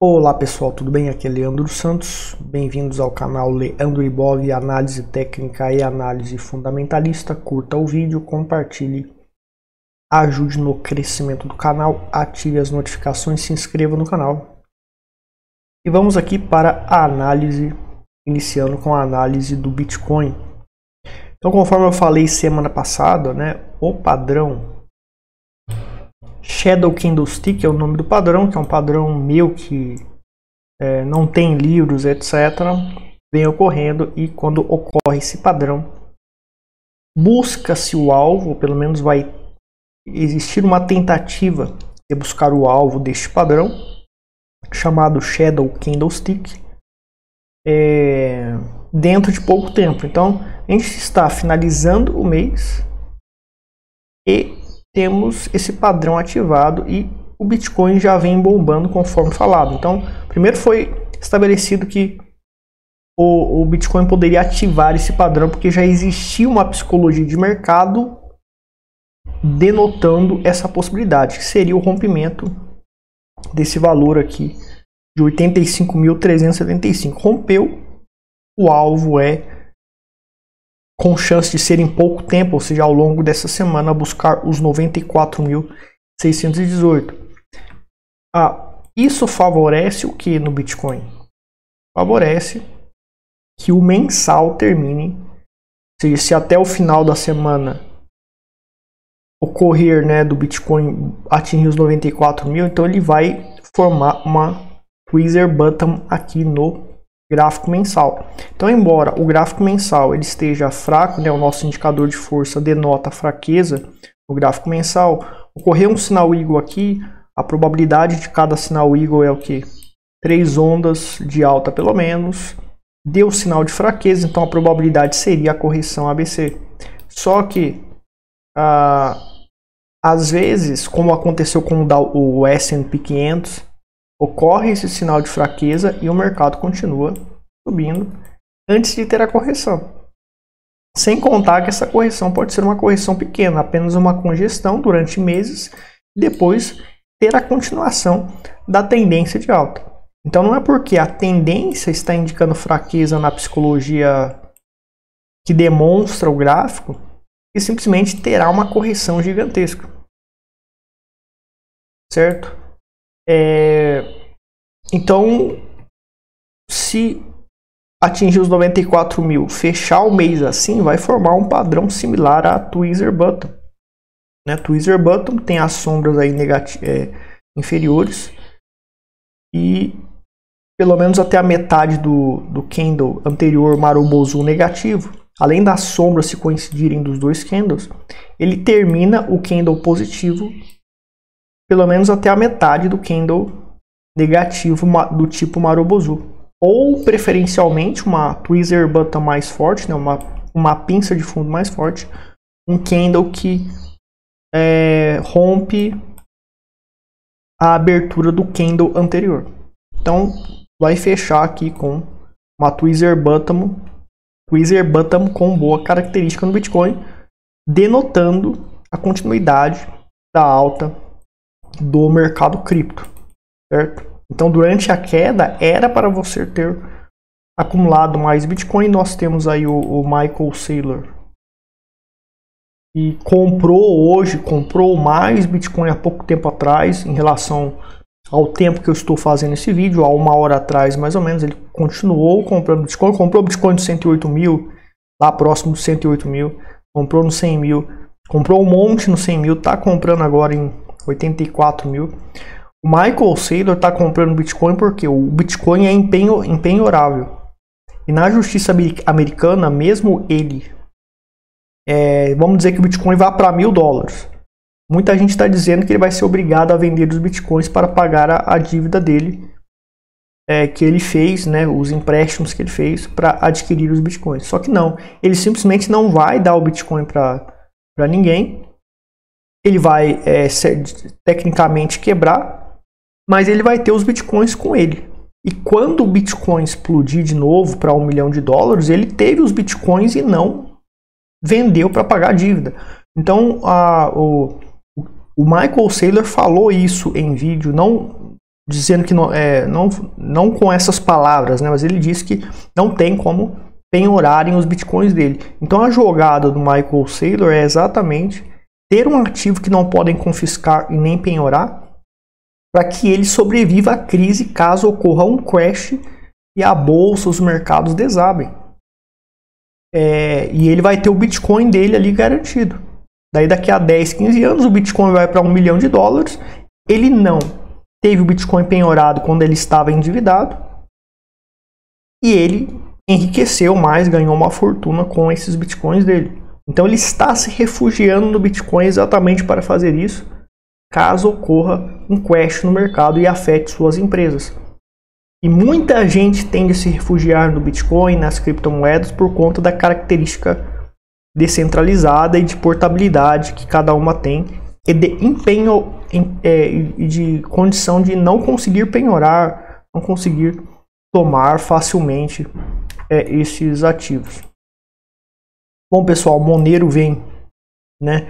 Olá pessoal, tudo bem? Aqui é Leandro Santos, bem-vindos ao canal Leandro Ibov, análise técnica e análise fundamentalista. Curta o vídeo, compartilhe, ajude no crescimento do canal, ative as notificações, se inscreva no canal. E vamos aqui para a análise, iniciando com a análise do Bitcoin. Então, conforme eu falei semana passada, o padrão Shadow Candlestick é o nome do padrão, que é um padrão meu que não tem livros, etc. Vem ocorrendo, e quando ocorre esse padrão, busca-se o alvo, ou pelo menos vai existir uma tentativa de buscar o alvo deste padrão, chamado Shadow Candlestick, dentro de pouco tempo. Então, a gente está finalizando o mês e temos esse padrão ativado e o Bitcoin já vem bombando conforme falado. Então, primeiro foi estabelecido que o Bitcoin poderia ativar esse padrão porque já existia uma psicologia de mercado denotando essa possibilidade, que seria o rompimento desse valor aqui de 85.375. Rompeu, o alvo com chance de ser em pouco tempo, ou seja, ao longo dessa semana, buscar os 94.618. Isso favorece o que no Bitcoin? Favorece que o mensal termine, ou seja, se até o final da semana ocorrer, do Bitcoin atingir os 94 mil, então ele vai formar uma tweezer bottom aqui no gráfico mensal. Então, embora o gráfico mensal ele esteja fraco, o nosso indicador de força denota fraqueza no gráfico mensal, ocorreu um sinal Eagle aqui, a probabilidade de cada sinal Eagle é o que? 3 ondas de alta pelo menos, deu sinal de fraqueza, então a probabilidade seria a correção ABC. Só que, às vezes, como aconteceu com o S&P 500, ocorre esse sinal de fraqueza e o mercado continua subindo antes de ter a correção. Sem contar que essa correção pode ser uma correção pequena, apenas uma congestão durante meses, e depois ter a continuação da tendência de alta. Então não é porque a tendência está indicando fraqueza na psicologia que demonstra o gráfico que simplesmente terá uma correção gigantesca. Certo? Então, se atingir os 94 mil, fechar o mês assim, vai formar um padrão similar a tweezer bottom. Tweezer bottom tem as sombras aí inferiores e pelo menos até a metade do candle anterior Marubozu negativo, além das sombras se coincidirem dos dois candles, ele termina o candle positivo pelo menos até a metade do candle negativo do tipo Marubozu, ou preferencialmente uma tweezer bottom mais forte, uma pinça de fundo mais forte, um candle que rompe a abertura do candle anterior. Então vai fechar aqui com uma tweezer bottom com boa característica no Bitcoin, denotando a continuidade da alta do mercado cripto, certo? Então, durante a queda, era para você ter acumulado mais Bitcoin. Nós temos aí o Michael Saylor, e comprou mais Bitcoin há pouco tempo atrás, em relação ao tempo que eu estou fazendo esse vídeo, há 1 hora atrás mais ou menos, ele continuou comprando Bitcoin, comprou Bitcoin de 108 mil, lá próximo dos 108 mil, comprou no 100 mil, comprou um monte no 100 mil, está comprando agora em 84 mil. O Michael Saylor está comprando Bitcoin porque o Bitcoin é empenhorável. E na justiça americana, mesmo ele, vamos dizer que o Bitcoin vá para $1.000. Muita gente está dizendo que ele vai ser obrigado a vender os Bitcoins para pagar a dívida dele, que ele fez, os empréstimos que ele fez para adquirir os Bitcoins. Só que não, ele simplesmente não vai dar o Bitcoin para ninguém. Ele vai tecnicamente quebrar, mas ele vai ter os Bitcoins com ele. E quando o Bitcoin explodir de novo para $1 milhão, ele teve os Bitcoins e não vendeu para pagar a dívida. Então o Michael Saylor falou isso em vídeo, não dizendo que não com essas palavras, né, mas ele disse que não tem como penhorarem os bitcoins dele. Então a jogada do Michael Saylor é exatamente ter um ativo que não podem confiscar e nem penhorar, para que ele sobreviva à crise caso ocorra um crash e a bolsa, os mercados desabem. E ele vai ter o Bitcoin dele ali garantido. Daí daqui a 10, 15 anos o Bitcoin vai para $1 milhão. Ele não teve o Bitcoin penhorado quando ele estava endividado. E ele enriqueceu mais, ganhou uma fortuna com esses Bitcoins dele. Então ele está se refugiando no Bitcoin exatamente para fazer isso, caso ocorra um crash no mercado e afete suas empresas. E muita gente tende a se refugiar no Bitcoin, nas criptomoedas, por conta da característica descentralizada e de portabilidade que cada uma tem, e de empenho e de condição de não conseguir penhorar, não conseguir tomar facilmente esses ativos. Bom, pessoal, Monero vem, né,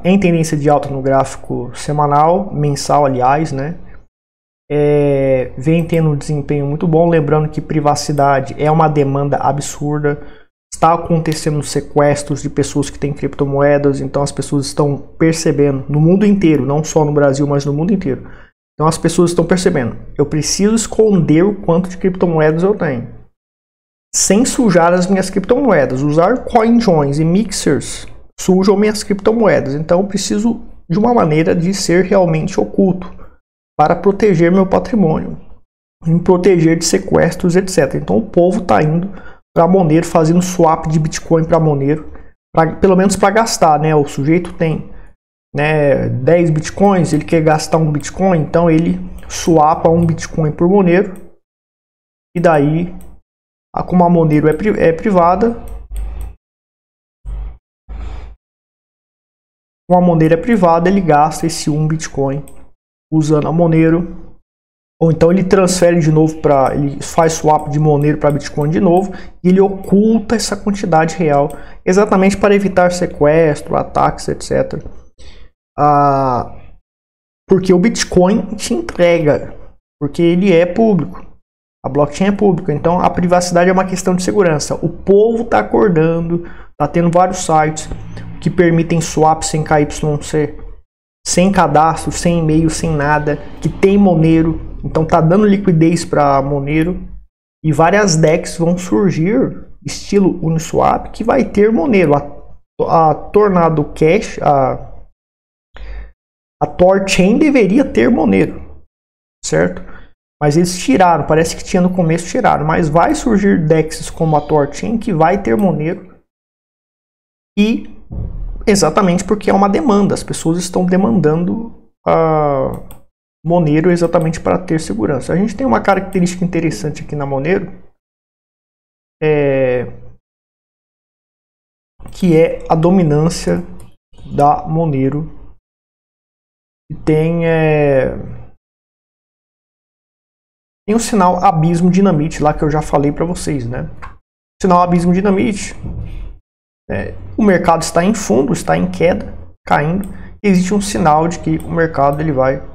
em tendência de alta no gráfico semanal, mensal, aliás, né? Vem tendo um desempenho muito bom, lembrando que privacidade é uma demanda absurda, está acontecendo sequestros de pessoas que têm criptomoedas, então as pessoas estão percebendo, no mundo inteiro, não só no Brasil, mas no mundo inteiro, então as pessoas estão percebendo, eu preciso esconder o quanto de criptomoedas eu tenho, sem sujar as minhas criptomoedas. Usar CoinJoins e mixers sujam minhas criptomoedas, então eu preciso de uma maneira de ser realmente oculto, para proteger meu patrimônio, me proteger de sequestros, etc. Então o povo está indo para Monero, fazendo swap de Bitcoin para Monero, pelo menos para gastar, né? O sujeito tem, né, 10 Bitcoins, ele quer gastar um Bitcoin, então ele swapa um Bitcoin por Monero, e daí, como a Monero é privada, como a Monero é privada, ele gasta esse 1 Bitcoin usando a Monero, ou então ele transfere de novo ele faz swap de Monero para Bitcoin de novo, e ele oculta essa quantidade real, exatamente para evitar sequestro, ataques, etc. Porque o Bitcoin te entrega, porque ele é público, a blockchain é pública, então a privacidade é uma questão de segurança. O povo está acordando, está tendo vários sites que permitem swap sem KYC, sem cadastro, sem e-mail, sem nada, que tem Monero, então tá dando liquidez para Monero, e várias DEX vão surgir, estilo Uniswap, que vai ter Monero. A Tornado Cash, a THORChain deveria ter Monero, certo? Mas eles tiraram, parece que tinha no começo, tiraram, mas vai surgir DEXs como a THORChain que vai ter Monero, e exatamente porque é uma demanda, as pessoas estão demandando Monero exatamente para ter segurança. A gente tem uma característica interessante aqui na Monero, que é a dominância da Monero. E tem o sinal Abismo Dinamite lá que eu já falei para vocês, né? O sinal Abismo Dinamite, o mercado está em fundo, está em queda, caindo. Existe um sinal de que o mercado ele vai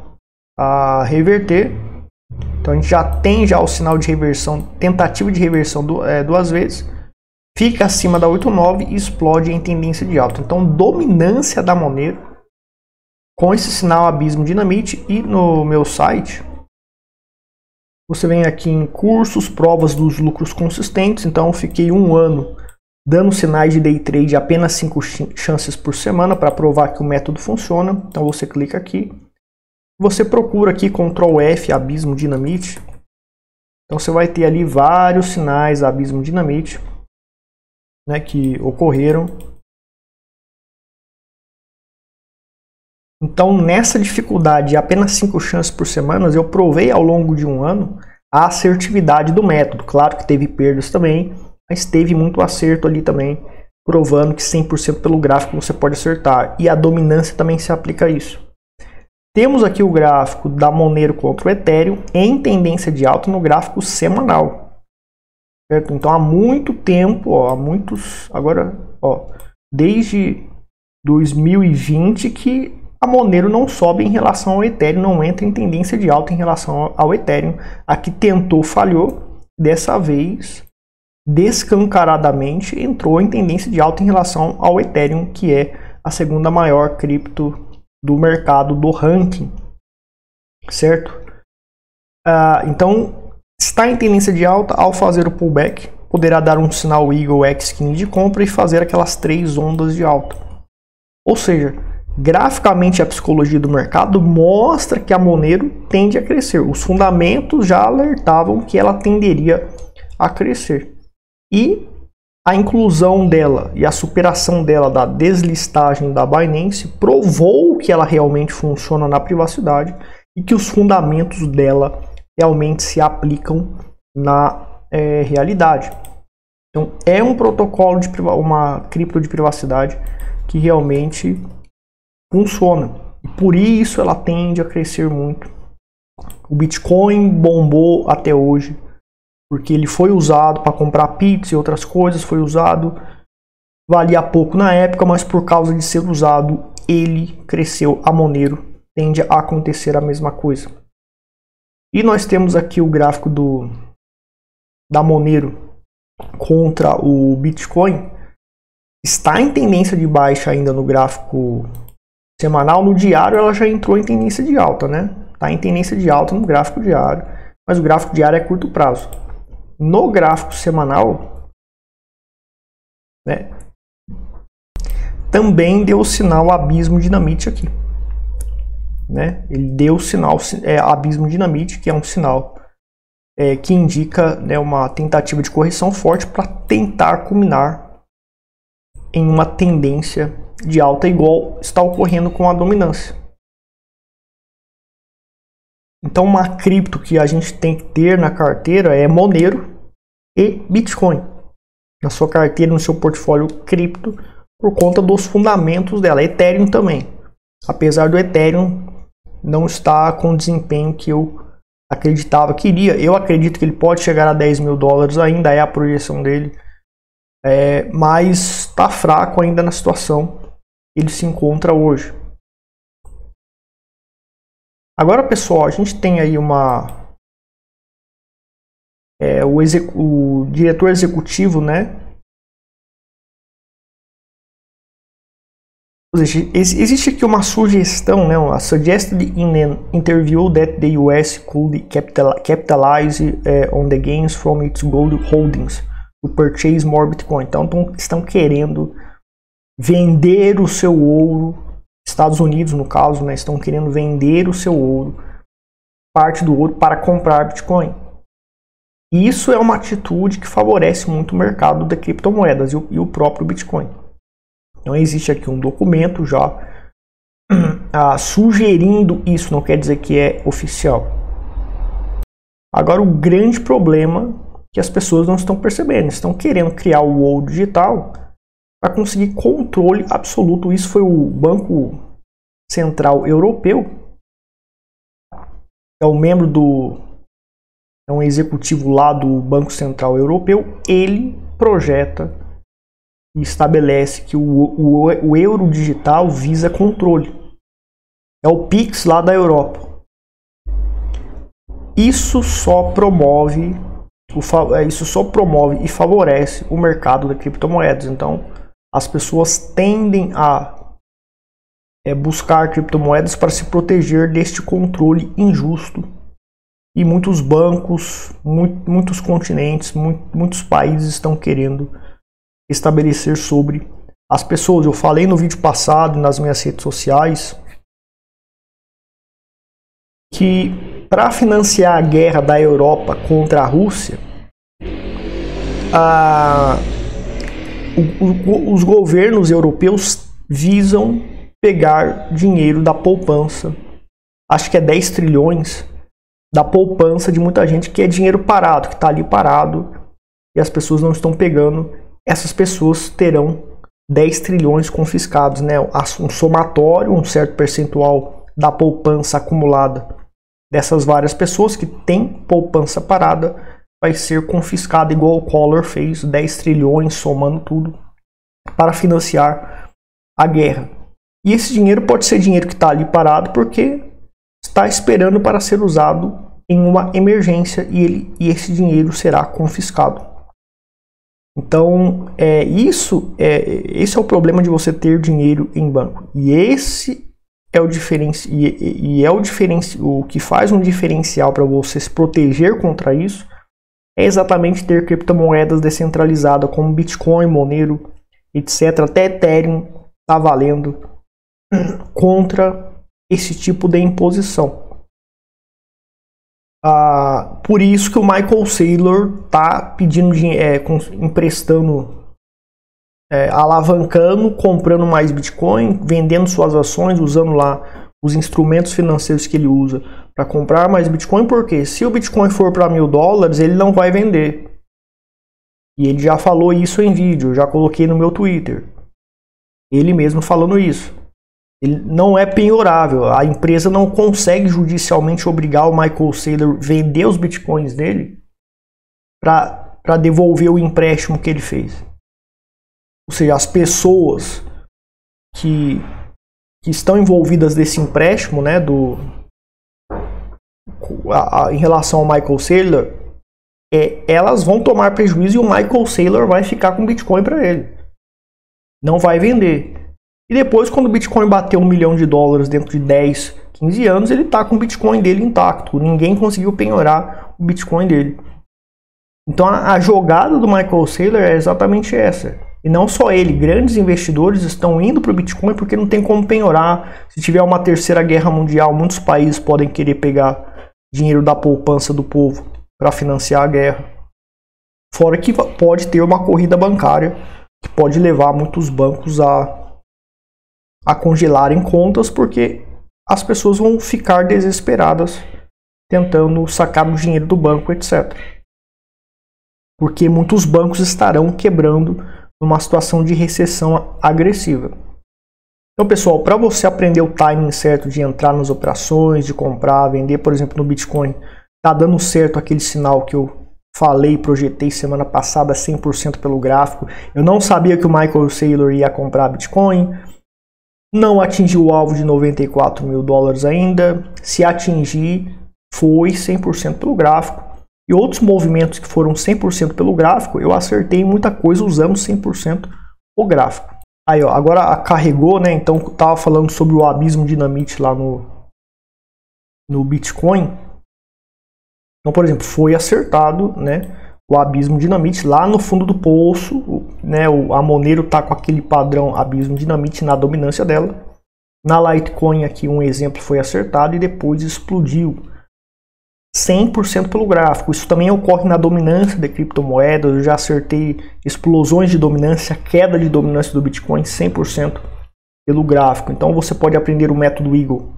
reverter. Então a gente já tem o sinal de reversão, tentativa de reversão duas vezes. Fica acima da 8,9 e explode em tendência de alta. Então dominância da Monero com esse sinal Abismo Dinamite. E no meu site você vem aqui em cursos, provas dos lucros consistentes. Então eu fiquei 1 ano dando sinais de day trade, apenas 5 chances por semana, para provar que o método funciona. Então você clica aqui, você procura aqui Ctrl F, Abismo Dinamite. Então você vai ter ali vários sinais Abismo Dinamite, né, que ocorreram. Então nessa dificuldade de apenas 5 chances por semana, eu provei ao longo de 1 ano a assertividade do método. Claro que teve perdas também, mas teve muito acerto ali também, provando que 100% pelo gráfico você pode acertar. E a dominância também se aplica a isso. Temos aqui o gráfico da Monero contra o Ethereum em tendência de alta no gráfico semanal. Certo? Então há muito tempo, desde 2020 que a Monero não sobe em relação ao Ethereum, não entra em tendência de alta em relação ao Ethereum. A que tentou, falhou. Dessa vez, descancaradamente, entrou em tendência de alta em relação ao Ethereum, que é a segunda maior cripto do mercado do ranking, certo? Então, está em tendência de alta. Ao fazer o pullback, poderá dar um sinal Eagle X15 de compra e fazer aquelas 3 ondas de alta. Ou seja, graficamente a psicologia do mercado mostra que a Monero tende a crescer. Os fundamentos já alertavam que ela tenderia a crescer. E a inclusão dela e a superação dela da deslistagem da Binance provou que ela realmente funciona na privacidade e que os fundamentos dela realmente se aplicam na realidade. Então é um protocolo de uma cripto de privacidade que realmente funciona. E por isso ela tende a crescer muito. O Bitcoin bombou até hoje, porque ele foi usado para comprar Pix e outras coisas, foi usado, valia pouco na época, mas por causa de ser usado, ele cresceu. A Monero tende a acontecer a mesma coisa. E nós temos aqui o gráfico da Monero contra o Bitcoin. Está em tendência de baixa ainda no gráfico semanal. No diário ela já entrou em tendência de alta, né? Está em tendência de alta no gráfico diário, mas o gráfico diário é curto prazo. No gráfico semanal, né, também deu o sinal abismo dinamite aqui, né? Ele deu o sinal abismo dinamite, que é um sinal que indica, né, uma tentativa de correção forte para tentar culminar em uma tendência de alta, igual está ocorrendo com a dominância. Então, uma cripto que a gente tem que ter na carteira é Monero e Bitcoin na sua carteira, no seu portfólio cripto, por conta dos fundamentos dela. Ethereum também, apesar do Ethereum não estar com o desempenho que eu acreditava que iria. Eu acredito que ele pode chegar a 10 mil dólares, ainda é a projeção dele, mas está fraco ainda na situação que ele se encontra hoje. Agora, pessoal, a gente tem aí o diretor executivo, né? Existe aqui uma sugestão, né? A suggested in an interview that the US could capitalize on the gains from its gold holdings to purchase more Bitcoin. Então, estão querendo vender o seu ouro. Estados Unidos, no caso, né, estão querendo vender o seu ouro, parte do ouro, para comprar Bitcoin. E isso é uma atitude que favorece muito o mercado de criptomoedas e o próprio Bitcoin. Então existe aqui um documento já sugerindo isso, não quer dizer que é oficial. Agora, o grande problema que as pessoas não estão percebendo, estão querendo criar o ouro digital para conseguir controle absoluto. Isso foi o Banco Central Europeu, é um membro é um executivo lá do Banco Central Europeu. Ele projeta e estabelece que o euro digital visa controle. É o Pix lá da Europa. Isso só promove e favorece o mercado de criptomoedas. Então, as pessoas tendem a buscar criptomoedas para se proteger deste controle injusto. E muitos bancos, muitos continentes, muitos países estão querendo estabelecer sobre as pessoas. Eu falei no vídeo passado, nas minhas redes sociais, que para financiar a guerra da Europa contra a Rússia, os governos europeus visam pegar dinheiro da poupança, acho que é 10 trilhões da poupança de muita gente, que é dinheiro parado, que está ali parado e as pessoas não estão pegando. Essas pessoas terão 10 trilhões confiscados, né? Um somatório, um certo percentual da poupança acumulada dessas várias pessoas que têm poupança parada vai ser confiscada, igual o Collor fez, 10 trilhões somando tudo para financiar a guerra. E esse dinheiro pode ser dinheiro que está ali parado porque está esperando para ser usado em uma emergência e esse dinheiro será confiscado. Então, esse é o problema de você ter dinheiro em banco. E esse é o o que faz um diferencial para você se proteger contra isso é exatamente ter criptomoedas descentralizadas como Bitcoin, Monero, etc. Até Ethereum está valendo contra esse tipo de imposição. Por isso que o Michael Saylor está pedindo emprestando, alavancando, comprando mais Bitcoin, vendendo suas ações, usando lá os instrumentos financeiros que ele usa para comprar mais Bitcoin, porque se o Bitcoin for para $1.000, ele não vai vender. E ele já falou isso em vídeo, eu já coloquei no meu Twitter. Ele mesmo falando isso. Ele não é penhorável. A empresa não consegue judicialmente obrigar o Michael Saylor a vender os bitcoins dele para devolver o empréstimo que ele fez. Ou seja, as pessoas que estão envolvidas nesse empréstimo, né, em relação ao Michael Saylor, elas vão tomar prejuízo e o Michael Saylor vai ficar com Bitcoin para ele. Não vai vender. E depois, quando o Bitcoin bateu $1 milhão dentro de 10, 15 anos, ele está com o Bitcoin dele intacto. Ninguém conseguiu penhorar o Bitcoin dele. Então a jogada do Michael Saylor é exatamente essa. E não só ele, grandes investidores estão indo para o Bitcoin porque não tem como penhorar. Se tiver uma terceira guerra mundial, muitos países podem querer pegar dinheiro da poupança do povo para financiar a guerra. Fora que pode ter uma corrida bancária que pode levar muitos bancos a congelarem contas, porque as pessoas vão ficar desesperadas tentando sacar o dinheiro do banco, etc. Porque muitos bancos estarão quebrando numa situação de recessão agressiva. Então, pessoal, para você aprender o timing certo de entrar nas operações, de comprar, vender, por exemplo, no Bitcoin, tá dando certo aquele sinal que eu falei, projetei semana passada 100% pelo gráfico. Eu não sabia que o Michael Saylor ia comprar Bitcoin. Não atingiu o alvo de $94 mil ainda. Se atingir, foi 100% pelo gráfico. E outros movimentos que foram 100% pelo gráfico, eu acertei muita coisa usando 100% o gráfico. Aí, ó, agora carregou, né? Então, eu tava falando sobre o abismo dinamite lá no Bitcoin. Então, por exemplo, foi acertado, né? O abismo dinamite lá no fundo do poço, né? A Monero tá com aquele padrão abismo dinamite na dominância dela. Na Litecoin aqui um exemplo foi acertado e depois explodiu 100% pelo gráfico. Isso também ocorre na dominância de criptomoedas. Eu já acertei explosões de dominância, queda de dominância do Bitcoin 100% pelo gráfico. Então você pode aprender o método Eagle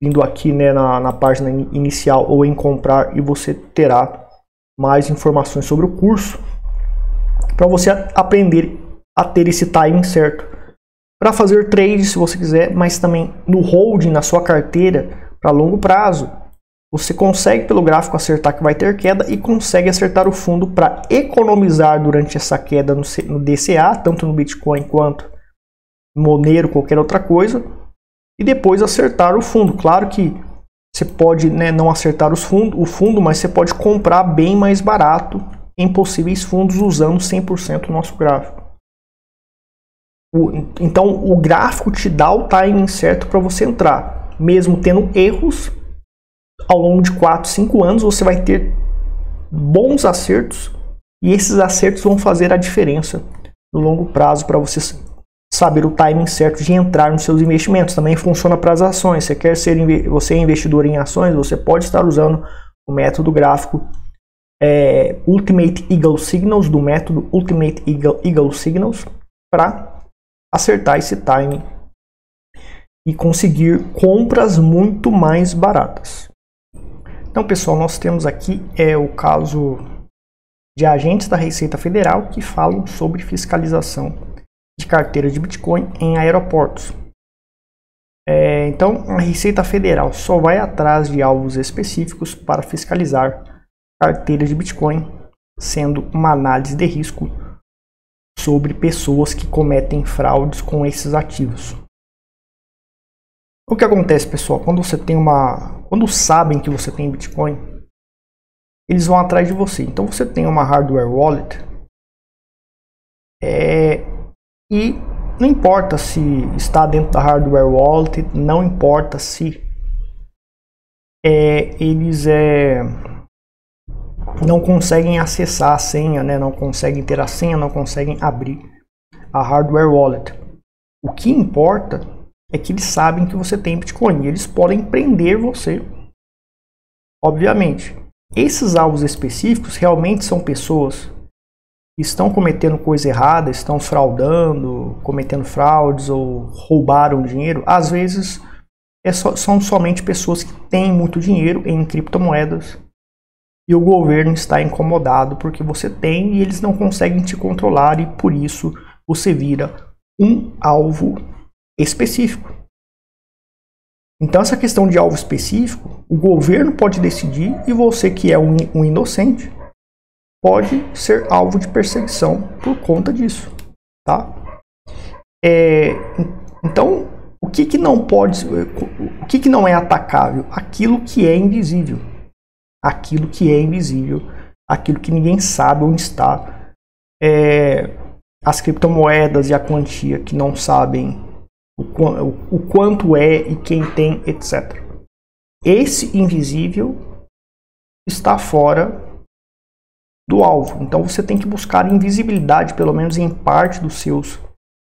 vindo aqui, né, na página inicial ou em comprar, e você terá mais informações sobre o curso para você aprender a ter esse timing certo para fazer trade, se você quiser, mas também no holding, na sua carteira para longo prazo. Você consegue pelo gráfico acertar que vai ter queda e consegue acertar o fundo para economizar durante essa queda no DCA, tanto no Bitcoin quanto no Monero, qualquer outra coisa, e depois acertar o fundo. Claro que você pode, né, não acertar o fundo, mas você pode comprar bem mais barato em possíveis fundos usando 100% o nosso gráfico. Então o gráfico te dá o timing certo para você entrar. Mesmo tendo erros, ao longo de 4, 5 anos você vai ter bons acertos e esses acertos vão fazer a diferença no longo prazo para você saber o timing certo de entrar nos seus investimentos. Também funciona para as ações. Você é investidor em ações, você pode estar usando o método gráfico Ultimate Eagle Signals, do método Ultimate Eagle Signals, para acertar esse timing e conseguir compras muito mais baratas. Então, pessoal, nós temos aqui o caso de agentes da Receita Federal que falam sobre fiscalização de carteira de Bitcoin em aeroportos. Então, a Receita Federal só vai atrás de alvos específicos para fiscalizar carteira de Bitcoin, sendo uma análise de risco sobre pessoas que cometem fraudes com esses ativos. O que acontece, pessoal? Quando sabem que você tem Bitcoin, eles vão atrás de você. Então você tem uma hardware wallet e não importa se está dentro da hardware wallet, não importa se eles não conseguem acessar a senha, né? Não conseguem ter a senha, não conseguem abrir a hardware wallet. O que importa é que eles sabem que você tem Bitcoin e eles podem prender você. Obviamente, esses alvos específicos realmente são pessoas que estão cometendo coisa errada, estão fraudando, cometendo fraudes ou roubaram dinheiro. Às vezes são somente pessoas que têm muito dinheiro em criptomoedas e o governo está incomodado porque você tem e eles não conseguem te controlar e por isso você vira um alvo específico. Então essa questão de alvo específico, o governo pode decidir e você que é um inocente pode ser alvo de perseguição por conta disso, tá? Então o que não pode, o que não é atacável? Aquilo que é invisível, aquilo que é invisível, aquilo que ninguém sabe onde está, as criptomoedas e a quantia que não sabem o quanto é e quem tem, etc. Esse invisível está fora do alvo. Então você tem que buscar invisibilidade, pelo menos em parte dos seus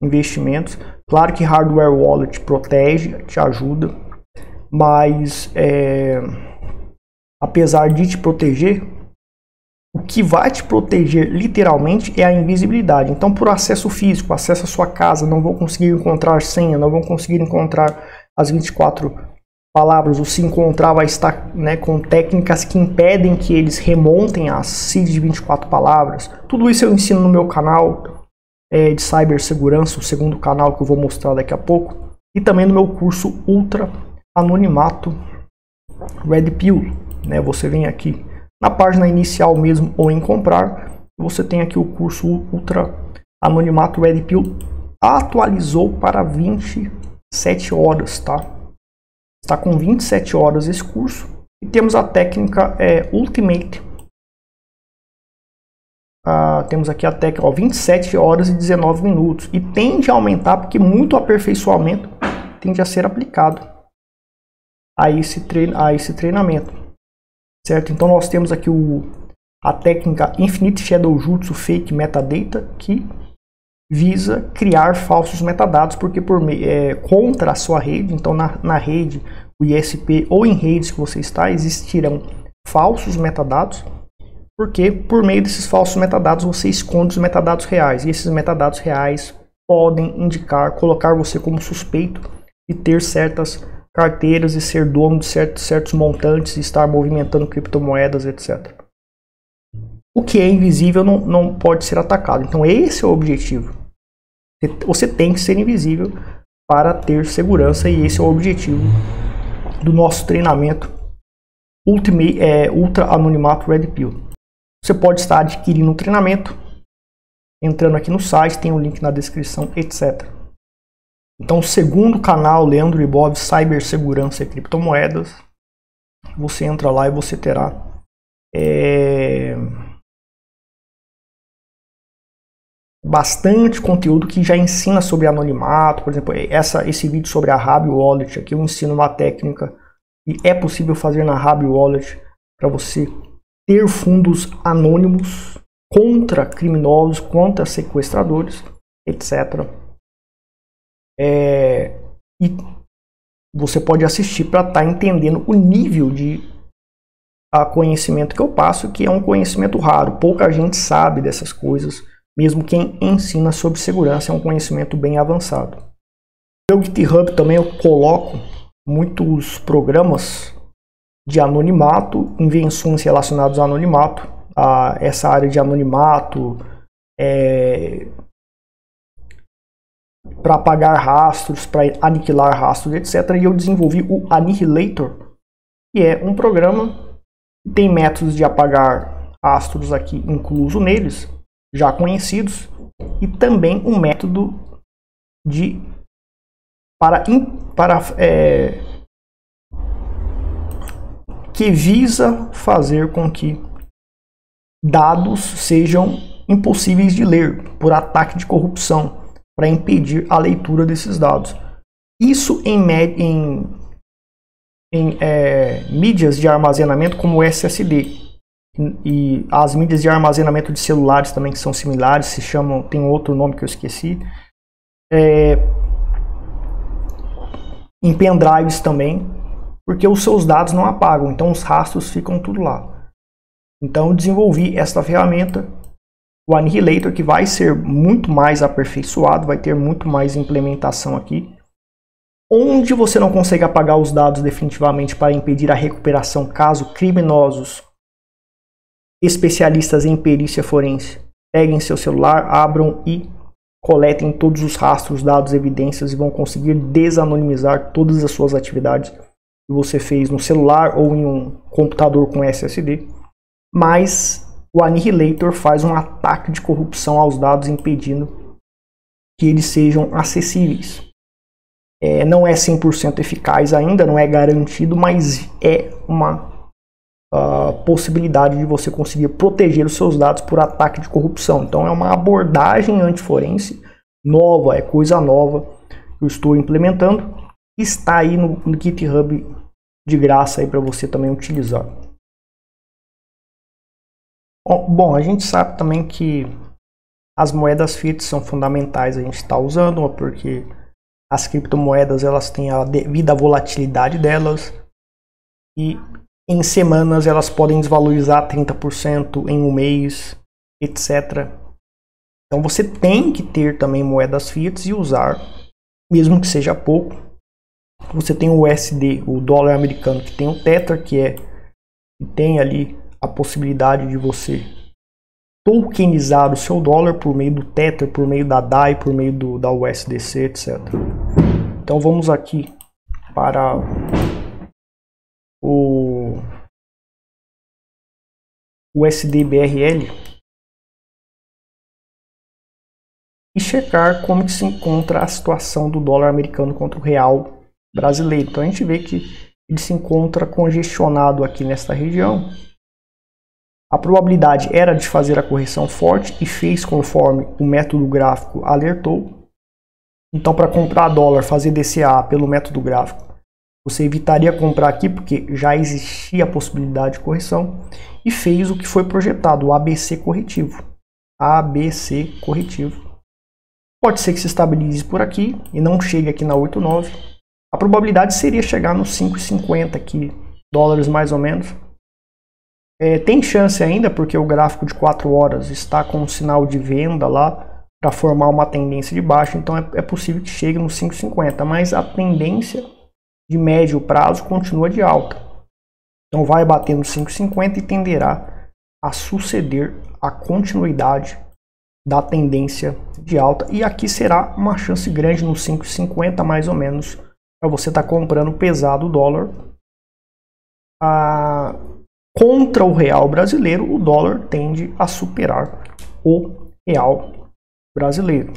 investimentos. Claro que hardware wallet protege, te ajuda, mas apesar de te proteger, o que vai te proteger literalmente é a invisibilidade. Então, por acesso físico, acesso à sua casa, não vão conseguir encontrar senha, não vão conseguir encontrar as 24 palavras, ou se encontrar vai estar, né, com técnicas que impedem que eles remontem as seeds de 24 palavras. Tudo isso eu ensino no meu canal de cibersegurança, o segundo canal que eu vou mostrar daqui a pouco, e também no meu curso Ultra Anonimato Red Pill, né? Você vem aqui na página inicial mesmo ou em comprar, você tem aqui o curso Ultra Anonimato Red Pill, atualizou para 27 horas, tá? Está com 27 horas esse curso. E temos a técnica Ultimate. Temos aqui a técnica 27 horas e 19 minutos. E tende a aumentar porque muito aperfeiçoamento tende a ser aplicado a esse treinamento. Certo? Então nós temos aqui a técnica Infinite Shadow Jutsu Fake Metadata, que visa criar falsos metadados, porque contra a sua rede, então na rede, o ISP ou em redes que você está, existirão falsos metadados, porque por meio desses falsos metadados você esconde os metadados reais, e esses metadados reais podem colocar você como suspeito e ter certas carteiras e ser dono de certos montantes e estar movimentando criptomoedas, etc. O que é invisível não pode ser atacado. Então esse é o objetivo. Você tem que ser invisível para ter segurança e esse é o objetivo do nosso treinamento Ultra Anonimato Red Pill. Você pode estar adquirindo um treinamento entrando aqui no site, tem o link na descrição, etc. Então, o segundo canal, Leandro Libov, Cibersegurança e Criptomoedas, você entra lá e você terá bastante conteúdo que já ensina sobre anonimato. Por exemplo, esse vídeo sobre a Hub Wallet, aqui eu ensino uma técnica que é possível fazer na Hub Wallet para você ter fundos anônimos contra criminosos, contra sequestradores, etc. E você pode assistir para estar entendendo o nível de conhecimento que eu passo, que é um conhecimento raro. Pouca gente sabe dessas coisas, mesmo quem ensina sobre segurança é um conhecimento bem avançado. No meu GitHub também eu coloco muitos programas de anonimato, invenções relacionadas ao anonimato, a essa área de anonimato, para apagar rastros, para aniquilar rastros, etc. E eu desenvolvi o Annihilator, que é um programa que tem métodos de apagar rastros aqui incluso neles, já conhecidos, e também um método de que visa fazer com que dados sejam impossíveis de ler por ataque de corrupção, para impedir a leitura desses dados. Isso em mídias de armazenamento como SSD. E as mídias de armazenamento de celulares também, que são similares, se chamam, tem outro nome que eu esqueci. Em pendrives também, porque os seus dados não apagam, então os rastros ficam tudo lá. Então eu desenvolvi esta ferramenta, o Annihilator, que vai ser muito mais aperfeiçoado, vai ter muito mais implementação aqui, onde você não consegue apagar os dados definitivamente para impedir a recuperação caso criminosos, especialistas em perícia forense, peguem seu celular, abram e coletem todos os rastros, dados, evidências e vão conseguir desanonimizar todas as suas atividades que você fez no celular ou em um computador com SSD. Mas o Annihilator faz um ataque de corrupção aos dados, impedindo que eles sejam acessíveis. Não é 100% eficaz ainda, não é garantido, mas é uma possibilidade de você conseguir proteger os seus dados por ataque de corrupção. Então é uma abordagem antiforense nova, é coisa nova que eu estou implementando. Está aí no GitHub de graça aí para você também utilizar. Bom, a gente sabe também que as moedas fiat são fundamentais, a gente está usando, porque as criptomoedas elas têm a devida volatilidade delas e em semanas elas podem desvalorizar 30% em um mês, etc. Então você tem que ter também moedas fiat e usar, mesmo que seja pouco. Você tem o USD, o dólar americano, que tem o Tether, que tem ali a possibilidade de você tokenizar o seu dólar por meio do Tether, por meio da DAI, por meio da USDC, etc. Então vamos aqui para o USD-BRL e checar como que se encontra a situação do dólar americano contra o real brasileiro. Então a gente vê que ele se encontra congestionado aqui nesta região. A probabilidade era de fazer a correção forte e fez conforme o método gráfico alertou. Então, para comprar dólar, fazer DCA pelo método gráfico, você evitaria comprar aqui porque já existia a possibilidade de correção e fez o que foi projetado, o ABC corretivo. ABC corretivo. Pode ser que se estabilize por aqui e não chegue aqui na 8,9. A probabilidade seria chegar nos 5,50 aqui, dólares mais ou menos. Tem chance ainda porque o gráfico de 4 horas está com um sinal de venda lá para formar uma tendência de baixa, então é possível que chegue nos 5,50, mas a tendência de médio prazo continua de alta. Então vai bater nos 5,50 e tenderá a suceder a continuidade da tendência de alta. E aqui será uma chance grande nos 5,50 mais ou menos para você estar comprando pesado o dólar. Contra o real brasileiro, o dólar tende a superar o real brasileiro.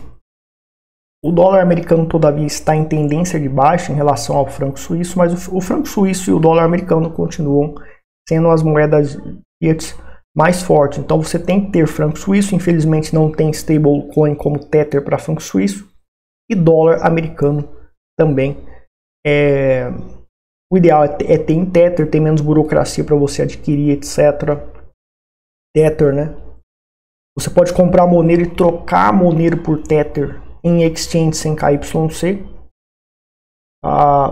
O dólar americano, todavia, está em tendência de baixa em relação ao franco suíço, mas o franco suíço e o dólar americano continuam sendo as moedas fiat mais fortes. Então você tem que ter franco suíço, infelizmente não tem stablecoin como Tether para franco suíço, e dólar americano também. O ideal é ter em Tether, tem menos burocracia para você adquirir, etc. Tether, né? Você pode comprar Monero e trocar Monero por Tether em exchange sem KYC,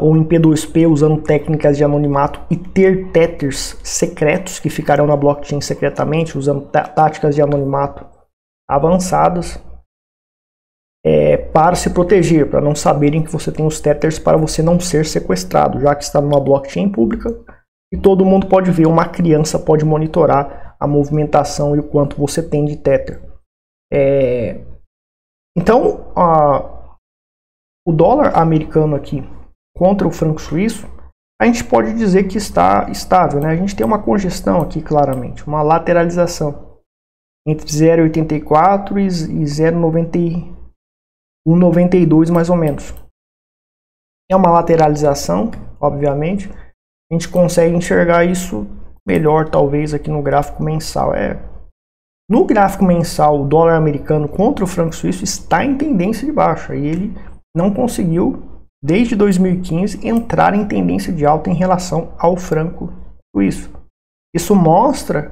ou em P2P usando técnicas de anonimato e ter Tethers secretos que ficarão na blockchain secretamente usando táticas de anonimato avançadas para se proteger, para não saberem que você tem os Tethers, para você não ser sequestrado, já que está numa blockchain pública e todo mundo pode ver, uma criança pode monitorar a movimentação e o quanto você tem de Tether. Então, o dólar americano aqui contra o franco suíço, a gente pode dizer que está estável, né? A gente tem uma congestão aqui claramente, uma lateralização entre 0,84 e 0,92 mais ou menos. É uma lateralização, obviamente. A gente consegue enxergar isso melhor, talvez, aqui no gráfico mensal. No gráfico mensal, o dólar americano contra o franco suíço está em tendência de baixa. E ele não conseguiu, desde 2015, entrar em tendência de alta em relação ao franco suíço. Isso mostra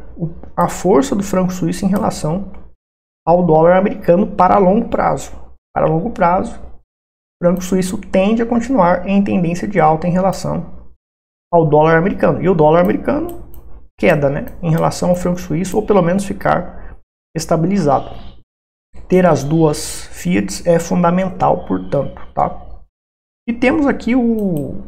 a força do franco suíço em relação ao dólar americano para longo prazo. Para longo prazo, o franco suíço tende a continuar em tendência de alta em relação ao dólar americano. E o dólar americano queda, né, em relação ao franco suíço, ou pelo menos ficar estabilizado. Ter as duas fiats é fundamental, portanto, tá? E temos aqui o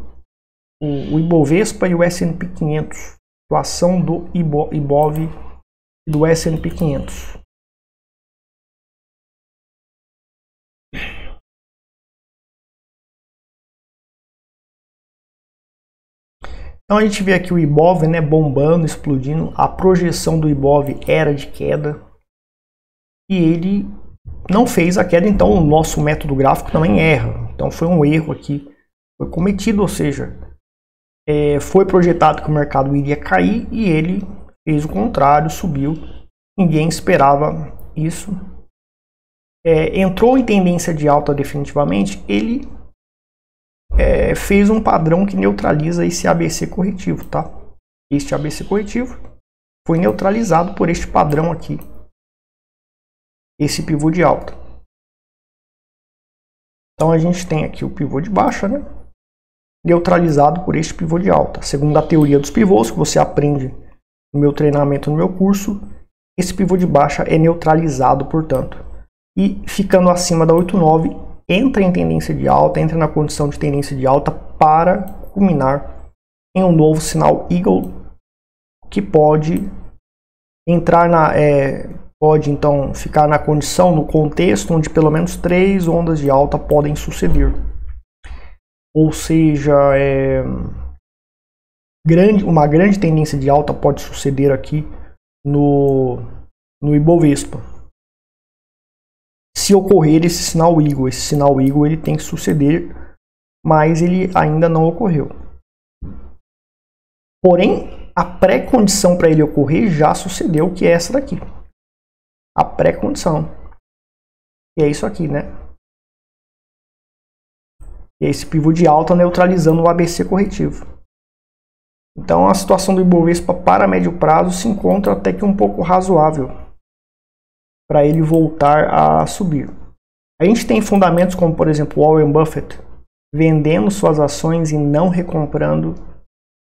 Ibovespa e o S&P 500. Situação do Ibov e do S&P 500. Então a gente vê aqui o Ibov, né, bombando, explodindo. A projeção do Ibov era de queda. E ele não fez a queda, então o nosso método gráfico também erra. Então foi um erro aqui, foi cometido, ou seja, foi projetado que o mercado iria cair e ele fez o contrário, subiu. Ninguém esperava isso. Entrou em tendência de alta definitivamente, ele fez um padrão que neutraliza esse ABC corretivo, tá? Este ABC corretivo foi neutralizado por este padrão aqui, esse pivô de alta. Então a gente tem aqui o pivô de baixa, né, neutralizado por este pivô de alta. Segundo a teoria dos pivôs, que você aprende no meu treinamento, no meu curso, esse pivô de baixa é neutralizado, portanto. E ficando acima da 89, entra em tendência de alta, entra na condição de tendência de alta para culminar em um novo sinal Eagle, que pode entrar pode então ficar na condição, no contexto onde pelo menos 3 ondas de alta podem suceder. Ou seja, uma grande tendência de alta pode suceder aqui no Ibovespa. Se ocorrer esse sinal Eagle ele tem que suceder, mas ele ainda não ocorreu. Porém, a pré-condição para ele ocorrer já sucedeu, que é essa daqui. A pré-condição. E é isso aqui, né? E é esse pivô de alta neutralizando o ABC corretivo. Então a situação do Ibovespa para médio prazo se encontra até que um pouco razoável para ele voltar a subir. A gente tem fundamentos como, por exemplo, Warren Buffett vendendo suas ações e não recomprando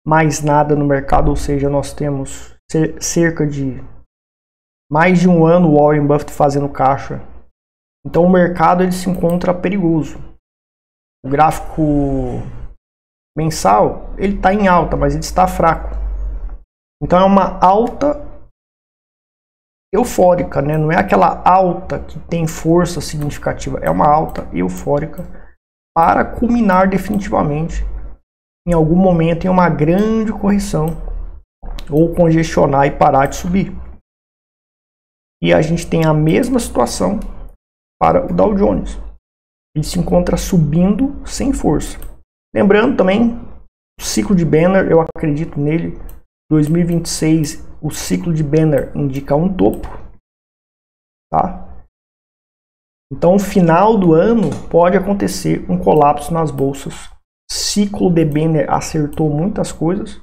mais nada no mercado, ou seja, nós temos cerca de mais de um ano o Warren Buffett fazendo caixa. Então o mercado ele se encontra perigoso. O gráfico mensal ele está em alta, mas ele está fraco. Então é uma alta eufórica, né? Não é aquela alta que tem força significativa, é uma alta eufórica para culminar definitivamente em algum momento em uma grande correção ou congestionar e parar de subir. E a gente tem a mesma situação para o Dow Jones. Ele se encontra subindo sem força. Lembrando também, o ciclo de Banner, eu acredito nele. 2026, o ciclo de Banner indica um topo. Tá? Então, no final do ano, pode acontecer um colapso nas bolsas. O ciclo de Banner acertou muitas coisas.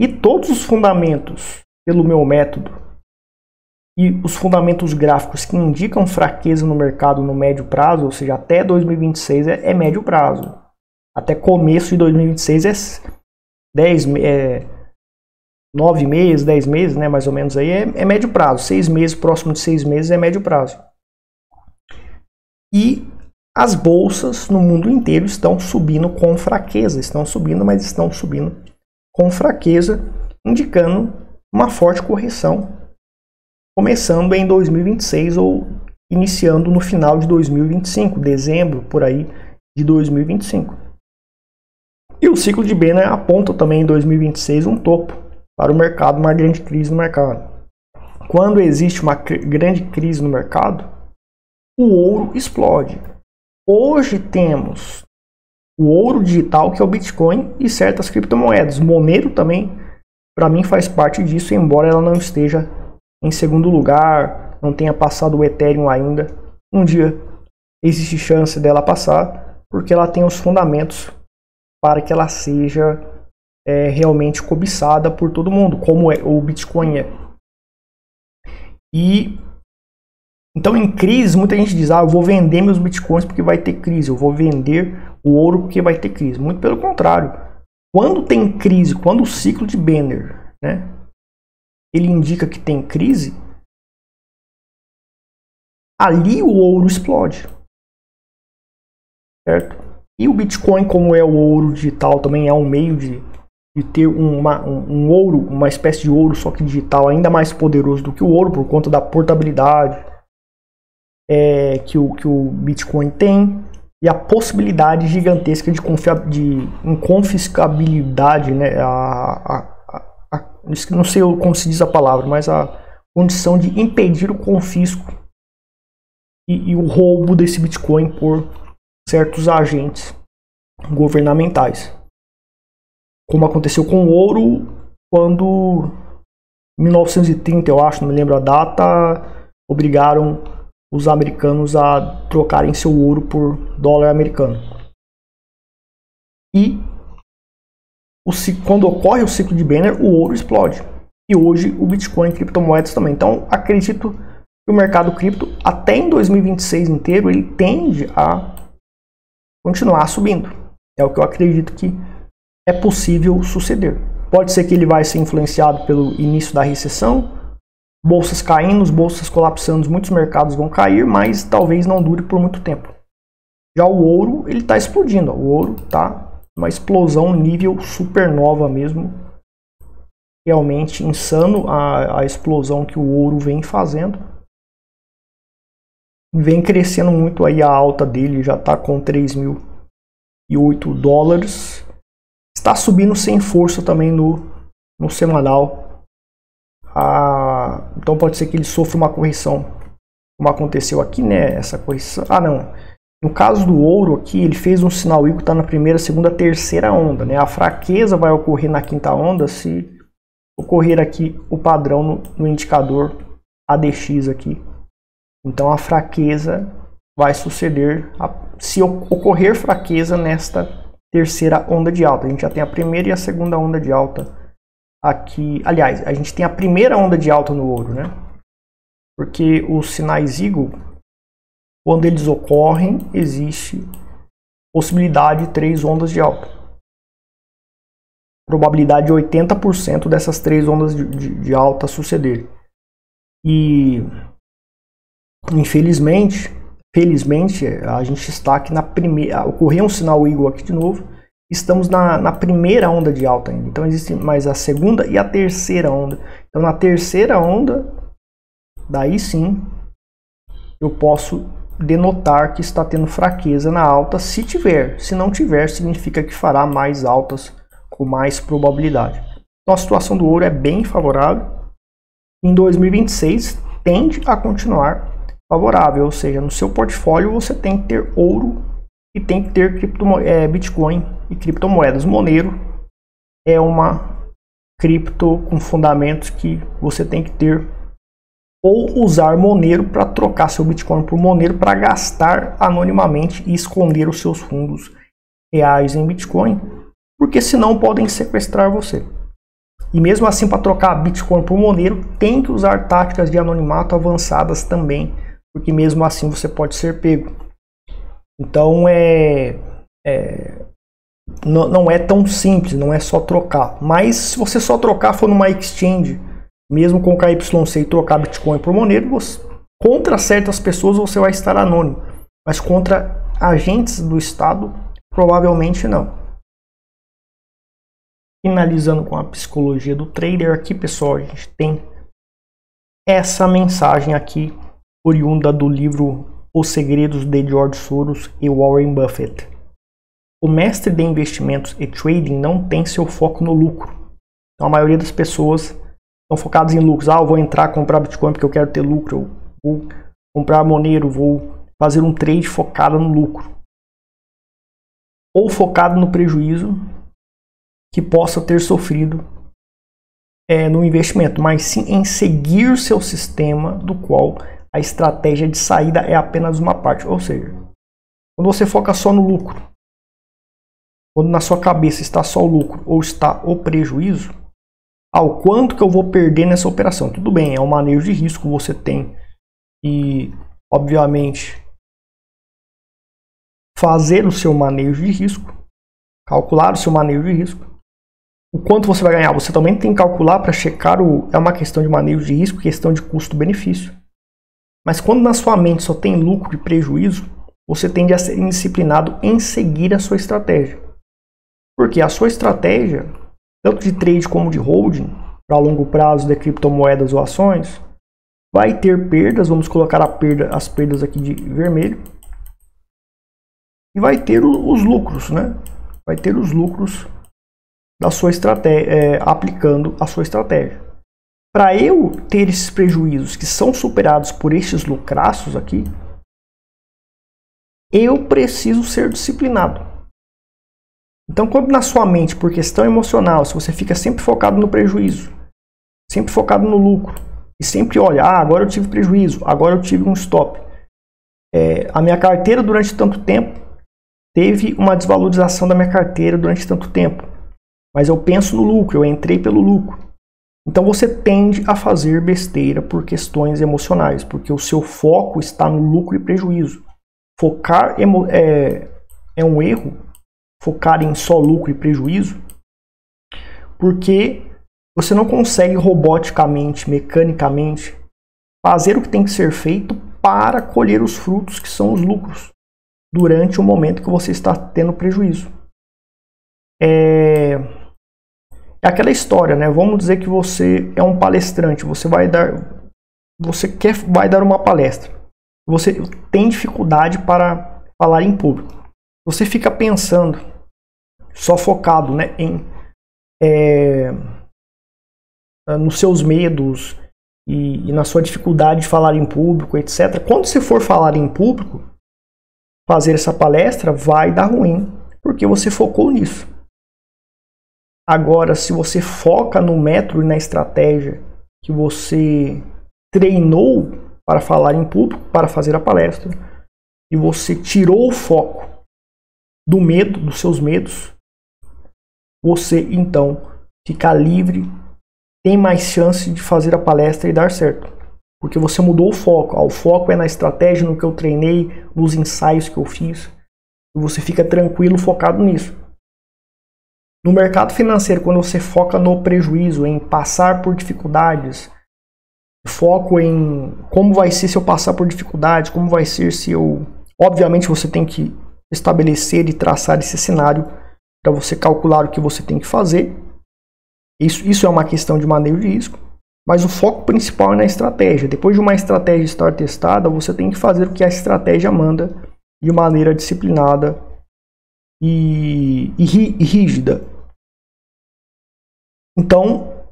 E todos os fundamentos, pelo meu método, e os fundamentos gráficos que indicam fraqueza no mercado no médio prazo, ou seja, até 2026 é médio prazo. Até começo de 2026 9 meses, 10 meses, né, mais ou menos aí é médio prazo. 6 meses, próximo de 6 meses é médio prazo. E as bolsas no mundo inteiro estão subindo com fraqueza. Estão subindo, mas estão subindo com fraqueza, indicando uma forte correção começando em 2026 ou iniciando no final de 2025, dezembro, por aí, de 2025. E o ciclo de Banner aponta também em 2026 um topo para o mercado, uma grande crise no mercado. Quando existe uma grande crise no mercado, o ouro explode. Hoje temos o ouro digital, que é o Bitcoin, e certas criptomoedas. Monero também, para mim, faz parte disso, embora ela não esteja em segundo lugar, não tenha passado o Ethereum ainda. Um dia existe chance dela passar, porque ela tem os fundamentos para que ela seja realmente cobiçada por todo mundo, como o Bitcoin é. E então, em crise, muita gente diz: eu vou vender meus bitcoins porque vai ter crise, eu vou vender o ouro porque vai ter crise. Muito pelo contrário. Quando tem crise, quando o ciclo de Banner, né, ele indica que tem crise, ali o ouro explode. Certo? E o Bitcoin, como é o ouro digital, também é um meio de ter um ouro, uma espécie de ouro, só que digital, ainda mais poderoso do que o ouro, por conta da portabilidade que o Bitcoin tem, e a possibilidade gigantesca de inconfiscabilidade, né? Não sei como se diz a palavra, mas a condição de impedir o confisco e o roubo desse Bitcoin por certos agentes governamentais. Como aconteceu com o ouro, quando em 1930, eu acho, não me lembro a data, obrigaram os americanos a trocarem seu ouro por dólar americano. E quando ocorre o ciclo de Banner, o ouro explode. E hoje o Bitcoin e criptomoedas também. Então, acredito que o mercado cripto, até em 2026 inteiro, ele tende a continuar subindo. É o que eu acredito que é possível suceder. Pode ser que ele vai ser influenciado pelo início da recessão, bolsas caindo, bolsas colapsando, muitos mercados vão cair, mas talvez não dure por muito tempo. Já o ouro, ele está explodindo. O ouro está uma explosão nível supernova mesmo. Realmente insano a explosão que o ouro vem fazendo. Vem crescendo muito aí a alta dele, já está com 3.008 dólares. Está subindo sem força também no semanal. Então pode ser que ele sofra uma correção, como aconteceu aqui, né? Essa correção. Não. No caso do ouro aqui, ele fez um sinal igual, está na primeira, segunda, terceira onda, né? A fraqueza vai ocorrer na quinta onda se ocorrer aqui o padrão no indicador ADX aqui. Então a fraqueza vai suceder se ocorrer fraqueza nesta terceira onda de alta. A gente já tem a primeira e a segunda onda de alta aqui. Aliás, a gente tem a primeira onda de alta no ouro, né? Porque os sinais Eagle, quando eles ocorrem, existe possibilidade de 3 ondas de alta. Probabilidade de 80% dessas 3 ondas de alta sucederem. E infelizmente, a gente está aqui na primeira. Ocorreu um sinal Eagle aqui de novo. Estamos na primeira onda de alta ainda. Então existe mais a segunda e a terceira onda. Então na terceira onda, daí sim, eu posso denotar que está tendo fraqueza na alta, se tiver. Se não tiver, significa que fará mais altas com mais probabilidade. Então a situação do ouro é bem favorável. Em 2026 tende a continuar favorável, ou seja, no seu portfólio você tem que ter ouro e tem que ter Bitcoin e criptomoedas. Monero é uma cripto com fundamentos que você tem que ter, ou usar Monero para trocar seu Bitcoin por Monero para gastar anonimamente e esconder os seus fundos reais em Bitcoin, porque senão podem sequestrar você. E mesmo assim, para trocar Bitcoin por Monero, tem que usar táticas de anonimato avançadas também, porque mesmo assim você pode ser pego. Então não é tão simples, não é só trocar. Mas se você só trocar for numa exchange, mesmo com KYC, e trocar Bitcoin por Monero, contra certas pessoas você vai estar anônimo. Mas contra agentes do Estado, provavelmente não. Finalizando com a psicologia do trader aqui, pessoal, a gente tem essa mensagem aqui, oriunda do livro Os Segredos de George Soros e Warren Buffett. O mestre de investimentos e trading não tem seu foco no lucro. Então, a maioria das pessoas estão focadas em lucros. Eu vou entrar, comprar Bitcoin porque eu quero ter lucro. Eu vou comprar Monero, vou fazer um trade focado no lucro. ou focado no prejuízo que possa ter sofrido no investimento, mas sim em seguir seu sistema, do qual a estratégia de saída é apenas uma parte. Ou seja, quando você foca só no lucro, quando na sua cabeça está só o lucro ou está o prejuízo, ao quanto que eu vou perder nessa operação? Tudo bem, é um manejo de risco, você tem que, obviamente, fazer o seu manejo de risco, calcular o seu manejo de risco. O quanto você vai ganhar, você também tem que calcular para checar é uma questão de manejo de risco, questão de custo-benefício. Mas quando na sua mente só tem lucro e prejuízo, você tende a ser indisciplinado em seguir a sua estratégia. Porque a sua estratégia, tanto de trade como de holding, para longo prazo de criptomoedas ou ações, vai ter perdas, vamos colocar as perdas aqui de vermelho, e vai ter os lucros, né? Vai ter os lucros da sua estratégia, aplicando a sua estratégia. Para eu ter esses prejuízos que são superados por estes lucraços aqui, eu preciso ser disciplinado. Então, quando na sua mente, por questão emocional, se você fica sempre focado no prejuízo, sempre focado no lucro, e sempre olha, agora eu tive prejuízo, agora eu tive um stop. A minha carteira durante tanto tempo, teve uma desvalorização da minha carteira durante tanto tempo. Mas eu penso no lucro, eu entrei pelo lucro. Então você tende a fazer besteira por questões emocionais, porque o seu foco está no lucro e prejuízo. Focar é um erro, focar em só lucro e prejuízo, porque você não consegue roboticamente, mecanicamente, fazer o que tem que ser feito para colher os frutos que são os lucros durante o momento que você está tendo prejuízo. É aquela história, né? Vamos dizer que você é um palestrante, você vai dar uma palestra. Você tem dificuldade para falar em público. Você fica pensando, só focado, né, nos seus medos e na sua dificuldade de falar em público, etc. Quando você for falar em público, fazer essa palestra vai dar ruim, porque você focou nisso. Agora, se você foca no método e na estratégia que você treinou para falar em público, para fazer a palestra, e você tirou o foco do medo, dos seus medos, você então fica livre, tem mais chance de fazer a palestra e dar certo. Porque você mudou o foco. O foco é na estratégia, no que eu treinei, nos ensaios que eu fiz. E você fica tranquilo, focado nisso. No mercado financeiro, quando você foca no prejuízo, em passar por dificuldades, foco em como vai ser se eu passar por dificuldades, como vai ser se eu... Obviamente você tem que estabelecer e traçar esse cenário para você calcular o que você tem que fazer. Isso é uma questão de manejo de risco. Mas o foco principal é na estratégia. Depois de uma estratégia estar testada, você tem que fazer o que a estratégia manda de maneira disciplinada e rígida. Então,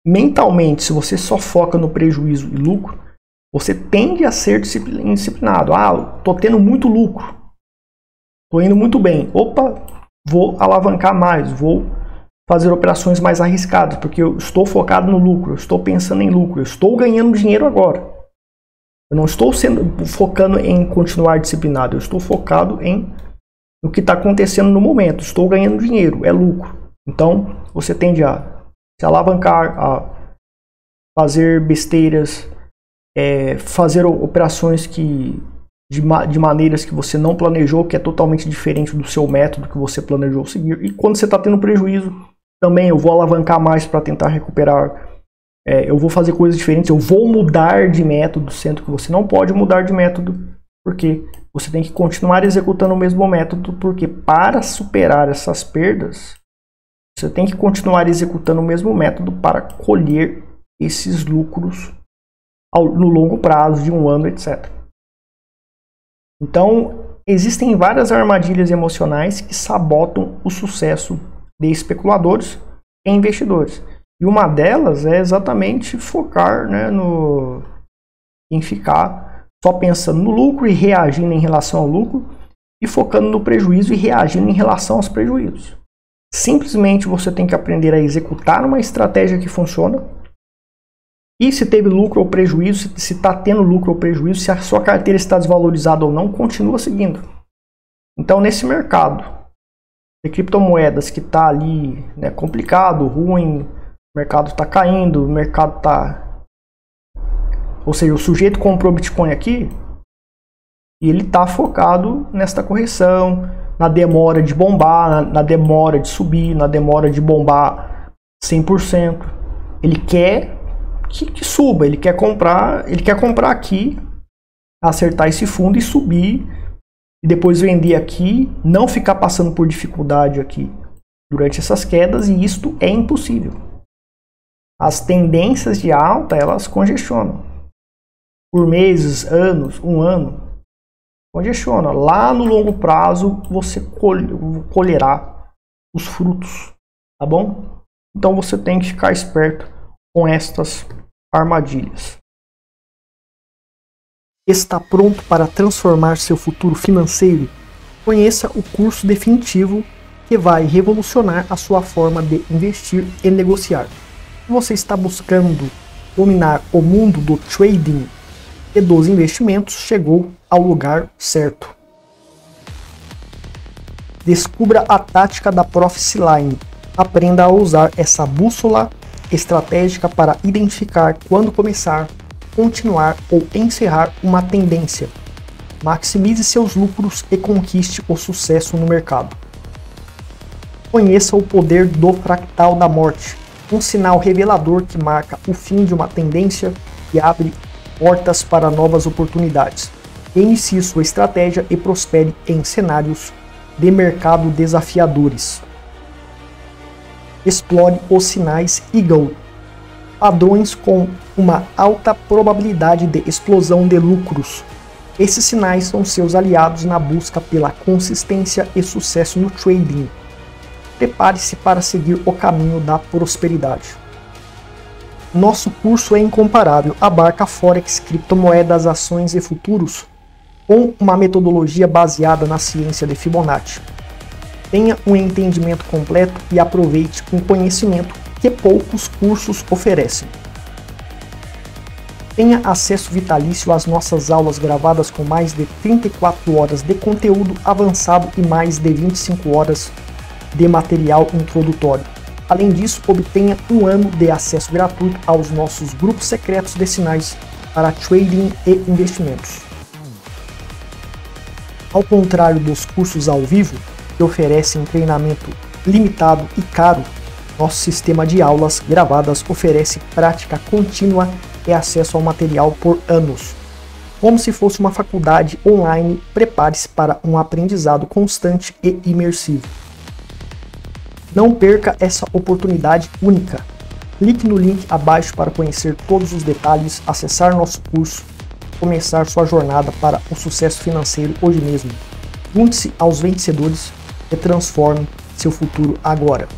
mentalmente, se você só foca no prejuízo e lucro, você tende a ser indisciplinado. Estou tendo muito lucro. Estou indo muito bem. Opa, vou alavancar mais, vou fazer operações mais arriscadas, porque eu estou focado no lucro, eu estou pensando em lucro, eu estou ganhando dinheiro agora. Eu não estou focando em continuar disciplinado, eu estou focado no que está acontecendo no momento. Estou ganhando dinheiro, é lucro. Então, você tende a se alavancar, a fazer besteiras, fazer operações de maneiras que você não planejou, que é totalmente diferente do seu método que você planejou seguir. E quando você está tendo prejuízo, também eu vou alavancar mais para tentar recuperar. Eu vou fazer coisas diferentes, eu vou mudar de método, sendo que você não pode mudar de método, porque você tem que continuar executando o mesmo método, porque para superar essas perdas, você tem que continuar executando o mesmo método para colher esses lucros no longo prazo, de um ano, etc. Então, existem várias armadilhas emocionais que sabotam o sucesso de especuladores e investidores. E uma delas é exatamente focar, né, em ficar só pensando no lucro e reagindo em relação ao lucro, e focando no prejuízo e reagindo em relação aos prejuízos. Simplesmente você tem que aprender a executar uma estratégia que funciona. E se teve lucro ou prejuízo, se está tendo lucro ou prejuízo, se a sua carteira está desvalorizada ou não, continua seguindo. Então, nesse mercado de criptomoedas que está ali, né, complicado, ruim, o mercado está caindo, o mercado está... Ou seja, o sujeito comprou Bitcoin aqui e ele está focado nesta correção, na demora de bombar, na demora de subir, na demora de bombar 100%. Ele quer que suba, ele quer comprar aqui, acertar esse fundo e subir, e depois vender aqui, não ficar passando por dificuldade aqui durante essas quedas, e isto é impossível. As tendências de alta, elas congestionam. Por meses, anos, um ano, congestiona. Lá no longo prazo você colherá os frutos, tá bom? Então você tem que ficar esperto com estas armadilhas. Está pronto para transformar seu futuro financeiro? Conheça o curso definitivo que vai revolucionar a sua forma de investir e negociar. Se você está buscando dominar o mundo do trading e dos investimentos, chegou ao lugar certo. Descubra a tática da Prophecy Line. Aprenda a usar essa bússola estratégica para identificar quando começar, continuar ou encerrar uma tendência. Maximize seus lucros e conquiste o sucesso no mercado. Conheça o poder do fractal da morte, um sinal revelador que marca o fim de uma tendência e abre portas para novas oportunidades. Inicie sua estratégia e prospere em cenários de mercado desafiadores. Explore os sinais Eagle, padrões com uma alta probabilidade de explosão de lucros. Esses sinais são seus aliados na busca pela consistência e sucesso no trading. Prepare-se para seguir o caminho da prosperidade. Nosso curso é incomparável, abarca Forex, criptomoedas, ações e futuros, com uma metodologia baseada na ciência de Fibonacci. Tenha um entendimento completo e aproveite um conhecimento que poucos cursos oferecem. Tenha acesso vitalício às nossas aulas gravadas com mais de 34 horas de conteúdo avançado e mais de 25 horas de material introdutório. Além disso, obtenha um ano de acesso gratuito aos nossos grupos secretos de sinais para trading e investimentos. Ao contrário dos cursos ao vivo, que oferecem treinamento limitado e caro, nosso sistema de aulas gravadas oferece prática contínua e acesso ao material por anos. Como se fosse uma faculdade online, prepare-se para um aprendizado constante e imersivo. Não perca essa oportunidade única. Clique no link abaixo para conhecer todos os detalhes, acessar nosso curso, começar sua jornada para o sucesso financeiro hoje mesmo. Junte-se aos vencedores e transforme seu futuro agora.